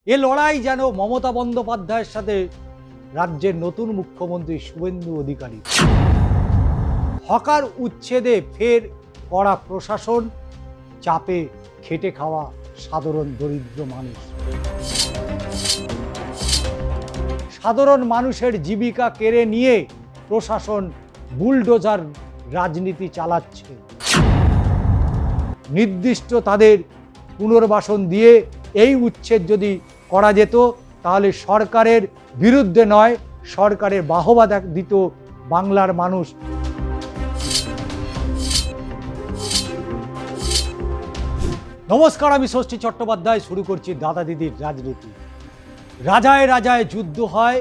এ লড়াই যেন মমতা বন্দ্যোপাধ্যায়ের সাথে রাজ্যের নতুন মুখ্যমন্ত্রী শুভেন্দু অধিকারী। হকার উচ্ছেদে ফের কড়া প্রশাসন, চাপে খেটে খাওয়া সাধারণ দরিদ্র মানুষ। সাধারণ মানুষের জীবিকা কেড়ে নিয়ে প্রশাসন বুলডোজার রাজনীতি চালাচ্ছে। নির্দিষ্ট তাদের পুনর্বাসন দিয়ে এই উচ্ছেদ যদি করা যেত তাহলে সরকারের বিরুদ্ধে নয়, সরকারের বাহবা দিত বাংলার মানুষ। নমস্কার, আমি ষষ্ঠী চট্টোপাধ্যায়। শুরু করছি দাদা দিদির রাজনীতি। রাজায় রাজায় যুদ্ধ হয়,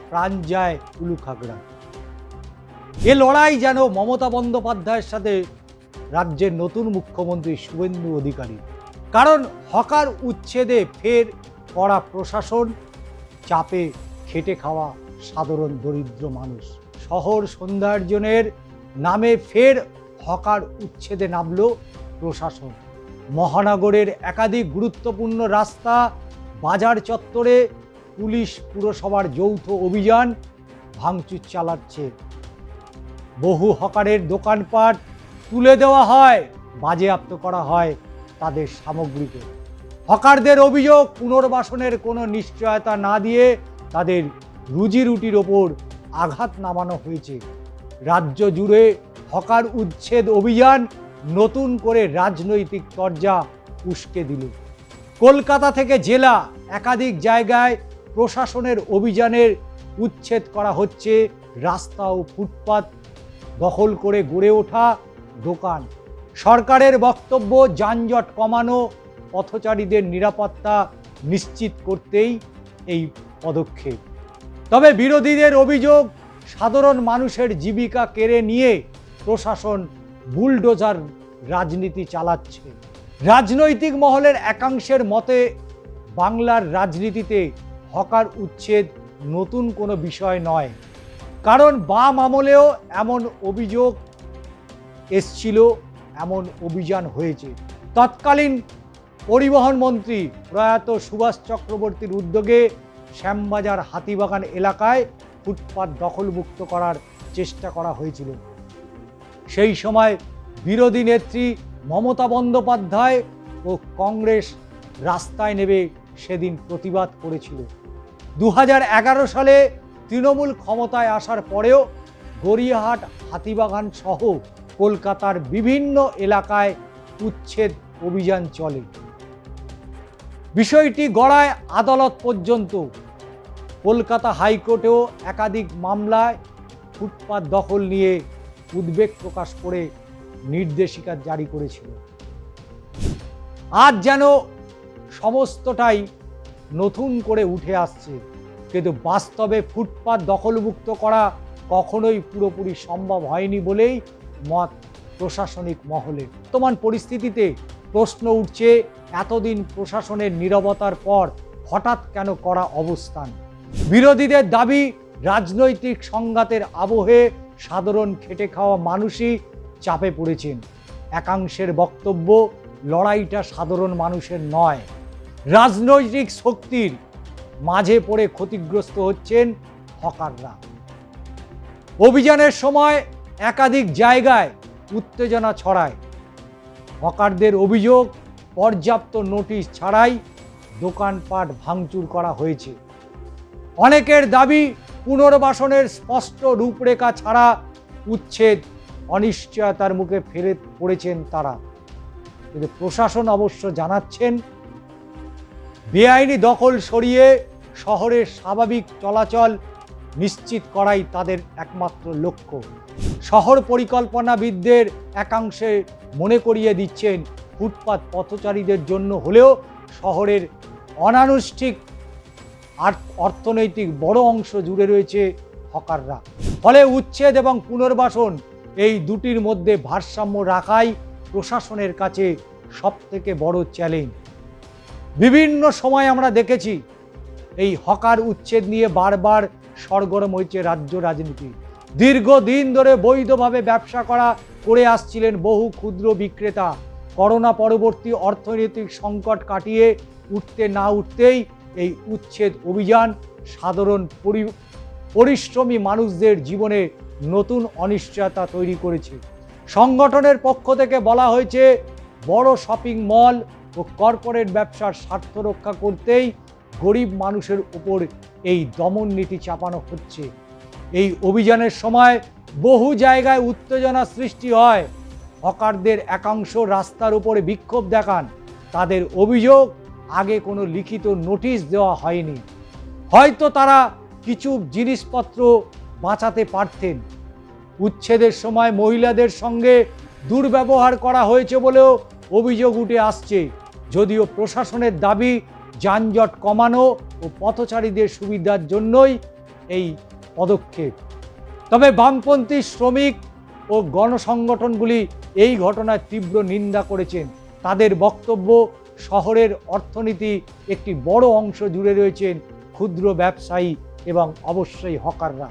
প্রাণ যায় উলুখাগড়া। এ লড়াই যেন মমতা বন্দ্যোপাধ্যায়ের সাথে রাজ্যের নতুন মুখ্যমন্ত্রী শুভেন্দু অধিকারী। কারণ হকার উচ্ছেদে ফের কড়া প্রশাসন, চাপে খেটে খাওয়া সাধারণ দরিদ্র মানুষ। শহর সৌন্দর্যের নামে ফের হকার উচ্ছেদে নামল প্রশাসন। মহানগরের একাধিক গুরুত্বপূর্ণ রাস্তা, বাজার চত্বরে পুলিশ পুরসভার যৌথ অভিযান ভাঙচুর চালাচ্ছে। বহু হকারের দোকানপাট তুলে দেওয়া হয়, বাজেয়াপ্ত করা হয় তাদের সামগ্রীকে। হকারদের অভিযোগ, পুনর্বাসনের কোনো নিশ্চয়তা না দিয়ে তাদের রুজি রুটির ওপর আঘাত নামানো হয়েছে। রাজ্য জুড়ে হকার উচ্ছেদ অভিযান নতুন করে রাজনৈতিক তরজা উস্কে দিল। কলকাতা থেকে জেলা একাধিক জায়গায় প্রশাসনের অভিযানের উচ্ছেদ করা হচ্ছে রাস্তা ও ফুটপাত দখল করে গড়ে ওঠা দোকান। সরকারের বক্তব্য, যানজট কমানো, পথচারীদের নিরাপত্তা নিশ্চিত করতেই এই পদক্ষেপ। তবে বিরোধীদের অভিযোগ, সাধারণ মানুষের জীবিকা কেড়ে নিয়ে প্রশাসন বুলডোজার রাজনীতি চালাচ্ছে। রাজনৈতিক মহলের একাংশের মতে বাংলার রাজনীতিতে হকার উচ্ছেদ নতুন কোনো বিষয় নয়। কারণ বাম আমলেও এমন অভিযোগ এসছিল, এমন অভিযান হয়েছে। তৎকালীন পরিবহন মন্ত্রী প্রয়াত সুভাষ চক্রবর্তীর উদ্যোগে শ্যামবাজার হাতিবাগান এলাকায় ফুটপাত দখলমুক্ত করার চেষ্টা করা হয়েছিল। সেই সময় বিরোধী নেত্রী মমতা বন্দ্যোপাধ্যায় ও কংগ্রেস রাস্তায় নেমে সেদিন প্রতিবাদ করেছিল। 2011 সালে তৃণমূল ক্ষমতায় আসার পরেও গড়িয়াহাট, হাতিবাগান সহ কলকাতার বিভিন্ন এলাকায় উচ্ছেদ অভিযান চলে। বিষয়টি গড়ায় আদালত পর্যন্ত। কলকাতা হাইকোর্টেও একাধিক মামলায় ফুটপাত দখল নিয়ে উদ্বেগ প্রকাশ করে নির্দেশিকা জারি করেছিল। আজ যেন সমস্তটাই নতুন করে উঠে আসছে, কিন্তু বাস্তবে ফুটপাত দখলমুক্ত করা কখনোই পুরোপুরি সম্ভব হয়নি বলেই মত প্রশাসনিক মহলে। বর্তমান পরিস্থিতিতে প্রশ্ন উঠছে, এতদিন প্রশাসনের নীরবতার পর হঠাৎ কেন কড়া অবস্থান? বিরোধীদের দাবি, রাজনৈতিক সংঘাতের আবহে সাধারণ খেটে খাওয়া মানুষই চাপে পড়েছেন। একাংশের বক্তব্য, লড়াইটা সাধারণ মানুষের নয়, রাজনৈতিক শক্তির। মাঝে পড়ে ক্ষতিগ্রস্ত হচ্ছেন হকাররা। অভিযানের সময় একাধিক জায়গায় উত্তেজনা ছড়ায়। হকারদের অভিযোগ, পর্যাপ্ত নোটিশ ছাড়াই দোকানপাট ভাঙচুর করা হয়েছে। অনেকের দাবি, পুনর্বাসনের স্পষ্ট রূপরেখা ছাড়া উচ্ছেদ অনিশ্চয়তার মুখে ফেলে পড়েছেন তারা। কিন্তু প্রশাসন অবশ্য জানাচ্ছেন, বেআইনি দখল সরিয়ে শহরের স্বাভাবিক চলাচল নিশ্চিত করাই তাদের একমাত্র লক্ষ্য। শহর পরিকল্পনাবিদদের একাংশে মনে করিয়ে দিচ্ছেন, ফুটপাত পথচারীদের জন্য হলেও শহরের অনানুষ্ঠিক অর্থনৈতিক বড় অংশ জুড়ে রয়েছে হকাররা। ফলে উচ্ছেদ এবং পুনর্বাসন, এই দুটির মধ্যে ভারসাম্য রাখাই প্রশাসনের কাছে সবথেকে বড় চ্যালেঞ্জ। বিভিন্ন সময় আমরা দেখেছি এই হকার উচ্ছেদ নিয়ে বারবার সরগরম হয়েছে রাজ্য রাজনীতি। দীর্ঘদিন ধরে বৈধভাবে ব্যবসা করে আসছিলেন বহু ক্ষুদ্র বিক্রেতা। করোনা পরবর্তী অর্থনৈতিক সংকট কাটিয়ে উঠতে না উঠতেই এই উচ্ছেদ অভিযান সাধারণ পরিশ্রমী মানুষদের জীবনে নতুন অনিশ্চয়তা তৈরি করেছে। সংগঠনের পক্ষ থেকে বলা হয়েছে, বড় শপিং মল ও কর্পোরেট ব্যবসার স্বার্থ রক্ষা করতেই গরিব মানুষের উপর এই দমন নীতি চাপানো হচ্ছে। এই অভিযানের সময় বহু জায়গায় উত্তেজনা সৃষ্টি হয়। হকারদের একাংশ রাস্তার উপরে বিক্ষোভ দেখান। তাদের অভিযোগ, আগে কোনো লিখিত নোটিশ দেওয়া হয়নি। হয়তো তারা কিছু জিনিসপত্র বাঁচাতে পারতেন। উচ্ছেদের সময় মহিলাদের সঙ্গে দুর্ব্যবহার করা হয়েছে বলেও অভিযোগ উঠে আসছে। যদিও প্রশাসনের দাবি যানজট কমানো ও পথচারীদের সুবিধার জন্যই এই পদক্ষেপ। তবে বামপন্থী শ্রমিক ও গণসংগঠনগুলি এই ঘটনার তীব্র নিন্দা করেছেন। তাদের বক্তব্য, শহরের অর্থনীতি একটি বড় অংশ জুড়ে রয়েছেন ক্ষুদ্র ব্যবসায়ী এবং অবশ্যই হকাররা।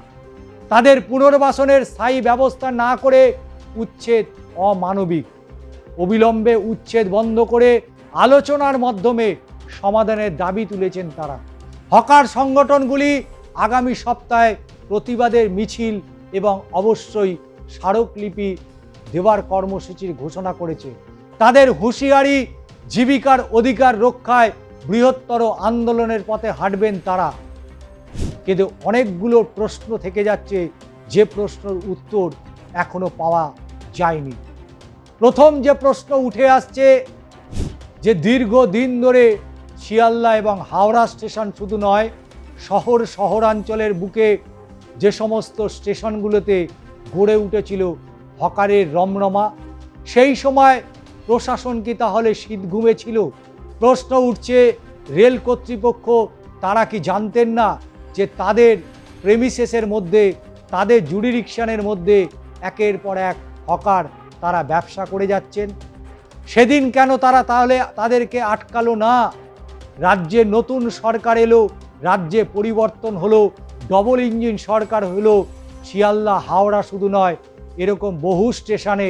তাদের পুনর্বাসনের স্থায়ী ব্যবস্থা না করে উচ্ছেদ অমানবিক। অবিলম্বে উচ্ছেদ বন্ধ করে আলোচনার মাধ্যমে সমাধানের দাবি তুলেছেন তারা। হকার সংগঠনগুলি আগামী সপ্তাহে প্রতিবাদের মিছিল এবং অবশ্যই স্মারকলিপি দেওয়ার কর্মসূচির ঘোষণা করেছে। তাদের হুঁশিয়ারি, জীবিকার অধিকার রক্ষায় বৃহত্তর আন্দোলনের পথে হাঁটবেন তারা। কিন্তু অনেকগুলো প্রশ্ন থেকে যাচ্ছে, যে প্রশ্নের উত্তর এখনো পাওয়া যায়নি। প্রথম যে প্রশ্ন উঠে আসছে, যে দীর্ঘদিন ধরে শিয়ালদা এবং হাওড়া স্টেশন শুধু নয়, শহরাঞ্চলের বুকে যে সমস্ত স্টেশনগুলোতে গড়ে উঠেছিল হকারের রমরমা, সেই সময় প্রশাসন কি তাহলে শীত ঘুমেছিল? প্রশ্ন উঠছে, রেল কর্তৃপক্ষ তারা কি জানতেন না যে তাদের প্রেমিসেসের মধ্যে, তাদের জুডিরিকশনের মধ্যে একের পর এক হকার তারা ব্যবসা করে যাচ্ছেন? সেদিন কেন তারা তাহলে তাদেরকে আটকালো না? রাজ্যে নতুন সরকার এলো, রাজ্যে পরিবর্তন হলো, ডবল ইঞ্জিন সরকার হলো। শিয়ালদা হাওড়া শুধু নয়, এরকম বহু স্টেশনে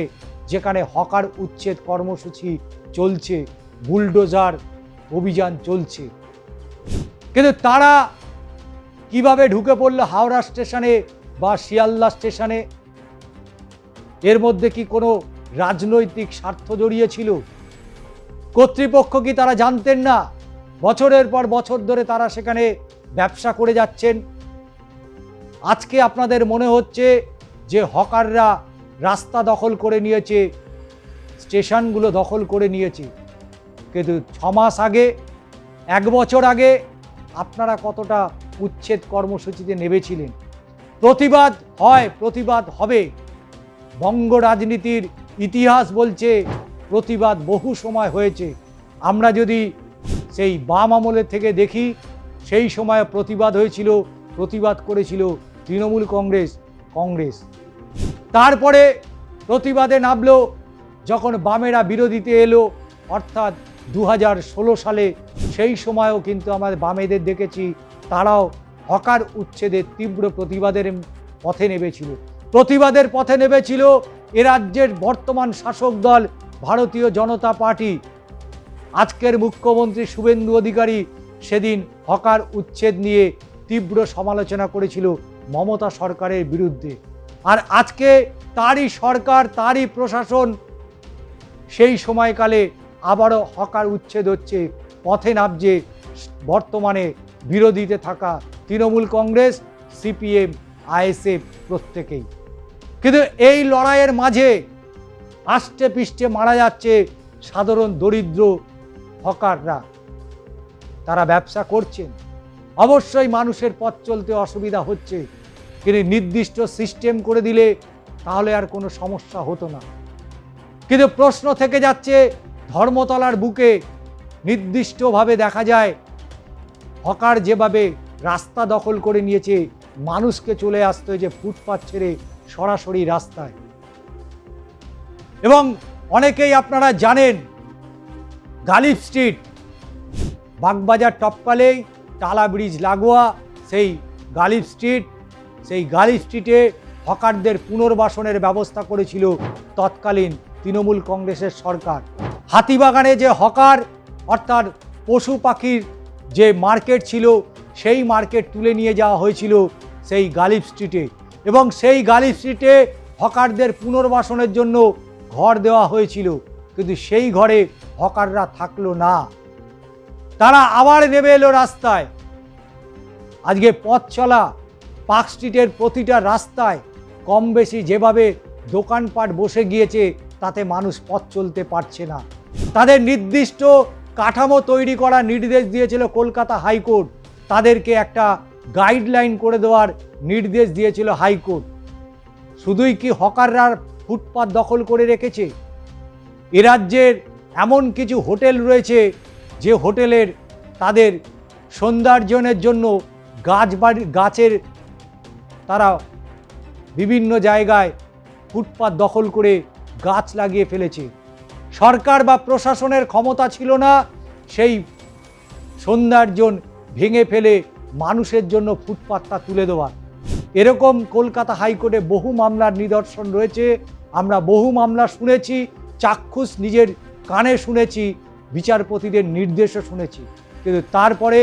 যেখানে হকার উচ্ছেদ কর্মসূচি চলছে, বুলডোজার অভিযান চলছে। কিন্তু তারা কিভাবে ঢুকে পড়লো হাওড়া স্টেশনে বা শিয়ালদা স্টেশনে? এর মধ্যে কি কোনো রাজনৈতিক স্বার্থ জড়িয়ে ছিল? কর্তৃপক্ষ কি তারা জানতেন না? বছরের পর বছর ধরে তারা সেখানে ব্যবসা করে যাচ্ছেন। আজকে আপনাদের মনে হচ্ছে যে হকাররা রাস্তা দখল করে নিয়েছে, স্টেশনগুলো দখল করে নিয়েছে, কিন্তু 6 মাস আগে, 1 বছর আগে আপনারা কতটা উচ্ছেদ কর্মসূচিতে নেমেছিলেন? প্রতিবাদ হয়, প্রতিবাদ হবে। বঙ্গ রাজনীতির ইতিহাস বলছে প্রতিবাদ বহু সময় হয়েছে। আমরা যদি সেই বাম আমলের থেকে দেখি, সেই সময় প্রতিবাদ হয়েছিল, প্রতিবাদ করেছিল তৃণমূল কংগ্রেস। তারপরে প্রতিবাদে নামলো যখন বামেরা বিরোধীতে এলো, অর্থাৎ 2016 সালে। সেই সময়ও কিন্তু আমাদের বামেদের দেখেছি, তারাও হকার উচ্ছেদের তীব্র প্রতিবাদের পথে নেমেছিল। এ রাজ্যের বর্তমান শাসক দল ভারতীয় জনতা পার্টি। আজকের মুখ্যমন্ত্রী শুভেন্দু অধিকারী সেদিন হকার উচ্ছেদ নিয়ে তীব্র সমালোচনা করেছিল মমতা সরকারের বিরুদ্ধে। আর আজকে তারই সরকার, তারই প্রশাসন সেই সময়কালে আবারও হকার উচ্ছেদ হচ্ছে, পথে নামছে বর্তমানে বিরোধীতে থাকা তৃণমূল কংগ্রেস, সিপিএম, আইএসএফ প্রত্যেকেই। কিন্তু এই লড়াইয়ের মাঝে আষ্টে পৃষ্ঠে মারা যাচ্ছে সাধারণ দরিদ্র হকাররা। তারা ব্যবসা করছেন, অবশ্যই মানুষের পথ চলতে অসুবিধা হচ্ছে, কিন্তু নির্দিষ্ট সিস্টেম করে দিলে তাহলে আর কোনো সমস্যা হতো না। কিন্তু প্রশ্ন থেকে যাচ্ছে, ধর্মতলার বুকে নির্দিষ্টভাবে দেখা যায় হকার যেভাবে রাস্তা দখল করে নিয়েছে, মানুষকে চলে আসতে হয়েছে ফুটপাত ছেড়ে সরাসরি রাস্তায়। এবং অনেকেই আপনারা জানেন, গালিব স্ট্রিট, বাগবাজার টপকালেই টালা ব্রিজ লাগোয়া সেই গালিব স্ট্রিটে হকারদের পুনর্বাসনের ব্যবস্থা করেছিল তৎকালীন তৃণমূল কংগ্রেসের সরকার। হাতিবাগানে যে হকার, অর্থাৎ পশু পাখির যে মার্কেট ছিল সেই মার্কেট তুলে নিয়ে যাওয়া হয়েছিল সেই গালিব স্ট্রিটে, এবং সেই গালিব স্ট্রিটে হকারদের পুনর্বাসনের জন্য ঘর দেওয়া হয়েছিল, কিন্তু সেই ঘরে হকাররা থাকলো না, তারা আবার নেমে এলো রাস্তায়। আজকে পথ চলা পার্ক স্ট্রিটের প্রতিটা রাস্তায় কম বেশি যেভাবে দোকানপাট বসে গিয়েছে, তাতে মানুষ পথ চলতে পারছে না। তাদের নির্দিষ্ট কাঠামো তৈরি করার নির্দেশ দিয়েছিল কলকাতা হাইকোর্ট, তাদেরকে একটা গাইডলাইন করে দেওয়ার নির্দেশ দিয়েছিল হাইকোর্ট। শুধুই কি হকাররা ফুটপাত দখল করে রেখেছে? এ রাজ্যের এমন কিছু হোটেল রয়েছে যে হোটেলের তাদের সৌন্দর্যনের জন্য গাছের তারা বিভিন্ন জায়গায় ফুটপাত দখল করে গাছ লাগিয়ে ফেলেছে। সরকার বা প্রশাসনের ক্ষমতা ছিল না সেই সৌন্দর্যন ভেঙে ফেলে মানুষের জন্য ফুটপাতটা তুলে দেওয়ার। এরকম কলকাতা হাইকোর্টে বহু মামলার নিদর্শন রয়েছে, আমরা বহু মামলা শুনেছি, চাক্ষুষ নিজের কানে শুনেছি, বিচারপতিদের নির্দেশও শুনেছি, কিন্তু তারপরে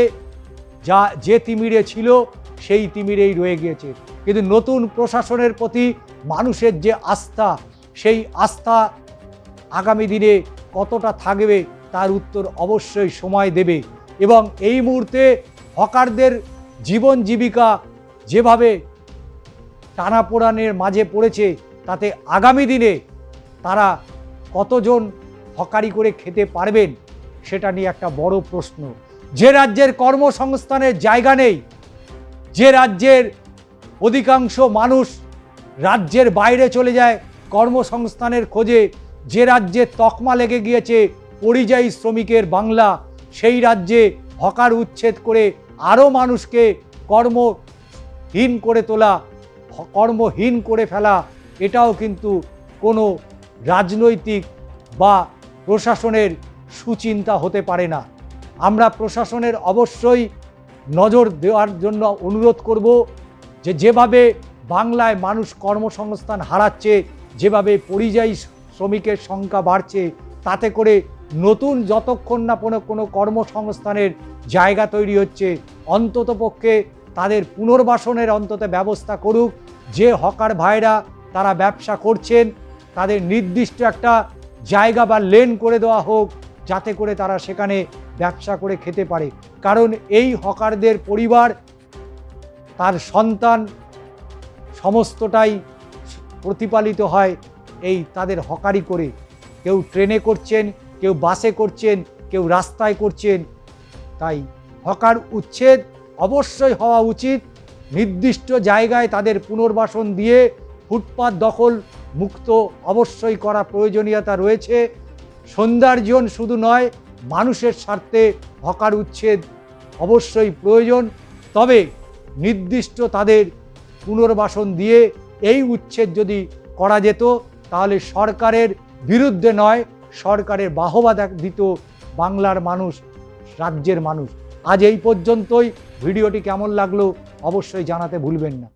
যে তিমিরে ছিল সেই তিমিরেই রয়ে গিয়েছে। কিন্তু নতুন প্রশাসনের প্রতি মানুষের যে আস্থা, সেই আস্থা আগামী দিনে কতটা থাকবে তার উত্তর অবশ্যই সময় দেবে। এবং এই মুহূর্তে হকারদের জীবন জীবিকা যেভাবে টানাপোড়ানের মাঝে পড়েছে, তাতে আগামী দিনে তারা কতজন হকারি করে খেতে পারবেন সেটা নিয়ে একটা বড় প্রশ্ন। যে রাজ্যের কর্মসংস্থানের জায়গা নেই, যে রাজ্যের অধিকাংশ মানুষ রাজ্যের বাইরে চলে যায় কর্মসংস্থানের খোঁজে, যে রাজ্যে তকমা লেগে গিয়েছে পরিযায়ী শ্রমিকের বাংলা, সেই রাজ্যে হকার উচ্ছেদ করে আরও মানুষকে কর্মহীন করে তোলা, কর্মহীন করে ফেলা, এটাও কিন্তু কোনো রাজনৈতিক বা প্রশাসনের সুচিন্তা হতে পারে না। আমরা প্রশাসনের অবশ্যই নজর দেওয়ার জন্য অনুরোধ করব, যেভাবে বাংলায় মানুষ কর্মসংস্থান হারাচ্ছে, যেভাবে পরিযায়ী শ্রমিকের সংখ্যা বাড়ছে, তাতে করে নতুন যতক্ষণ না কোনো কর্মসংস্থানের জায়গা তৈরি হচ্ছে, অন্ততপক্ষে তাদের পুনর্বাসনের অন্তত ব্যবস্থা করুক। যে হকার ভাইরা তারা ব্যবসা করছেন, তাদের নির্দিষ্ট একটা জায়গা বা লেন করে দেওয়া হোক, যাতে করে তারা সেখানে ব্যবসা করে খেতে পারে। কারণ এই হকারদের পরিবার, তার সন্তান সমস্তটাই প্রতিপালিত হয় এই তাদের হকারি করে। কেউ ট্রেনে করছেন, কেউ বাসে করছেন, কেউ রাস্তায় করছেন। তাই হকার উচ্ছেদ অবশ্যই হওয়া উচিত, নির্দিষ্ট জায়গায় তাদের পুনর্বাসন দিয়ে ফুটপাত দখল মুক্ত অবশ্যই করা প্রয়োজনীয়তা রয়েছে। সৌন্দর্যন শুধু নয়, মানুষের স্বার্থে হকার উচ্ছেদ অবশ্যই প্রয়োজন। তবে নির্দিষ্ট তাদের পুনর্বাসন দিয়ে এই উচ্ছেদ যদি করা যেত, তাহলে সরকারের বিরুদ্ধে নয়, সরকারের বাহবা দিত বাংলার মানুষ, রাজ্যের মানুষ। আজ এই পর্যন্তই। ভিডিওটি কেমন লাগলো অবশ্যই জানাতে ভুলবেন না।